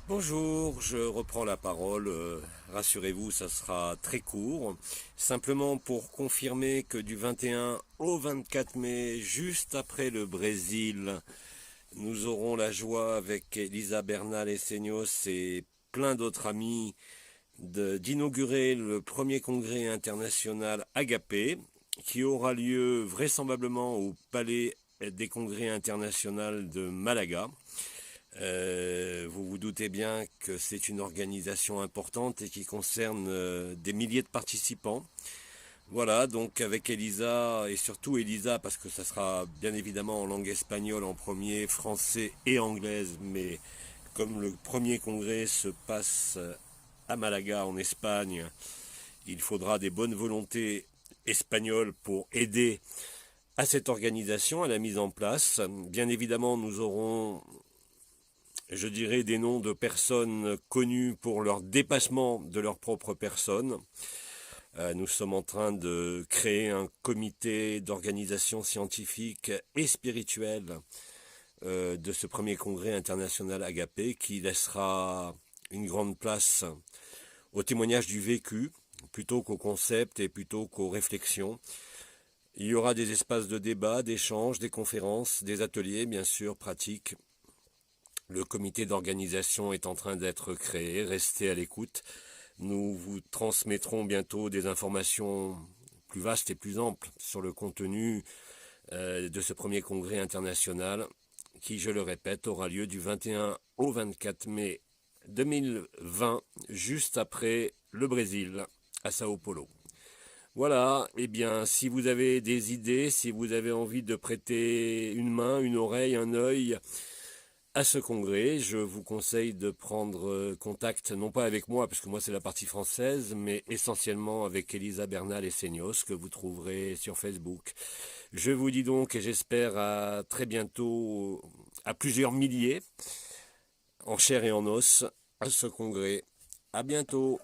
Bonjour, je reprends la parole. Rassurez-vous, ça sera très court. Simplement pour confirmer que du 21 au 24 mai, juste après le Brésil, nous aurons la joie avec Elisa Bernal et Seignos et plein d'autres amis d'inaugurer le premier congrès international Agapé qui aura lieu vraisemblablement au Palais des Congrès internationaux de Malaga. Vous vous doutez bien que c'est une organisation importante et qui concerne des milliers de participants. Voilà, donc avec Elisa, et surtout Elisa, parce que ça sera bien évidemment en langue espagnole en premier, français et anglaise, mais comme le premier congrès se passe à Malaga en Espagne, il faudra des bonnes volontés espagnoles pour aider à cette organisation, à la mise en place. Bien évidemment, nous aurons, je dirais, des noms de personnes connues pour leur dépassement de leur propre personne. Nous sommes en train de créer un comité d'organisation scientifique et spirituelle de ce premier congrès international Agapé qui laissera une grande place au témoignage du vécu plutôt qu'au concept et plutôt qu'aux réflexions. Il y aura des espaces de débat, d'échange, des conférences, des ateliers bien sûr pratiques. Le comité d'organisation est en train d'être créé, restez à l'écoute. Nous vous transmettrons bientôt des informations plus vastes et plus amples sur le contenu de ce premier congrès international qui, je le répète, aura lieu du 21 au 24 mai 2020, juste après le Brésil, à Sao Paulo. Voilà, eh bien, si vous avez des idées, si vous avez envie de prêter une main, une oreille, un œil à ce congrès, je vous conseille de prendre contact, non pas avec moi, parce que moi c'est la partie française, mais essentiellement avec Elisa Bernal et Seignos, que vous trouverez sur Facebook. Je vous dis donc, et j'espère à très bientôt, à plusieurs milliers, en chair et en os, à ce congrès. À bientôt.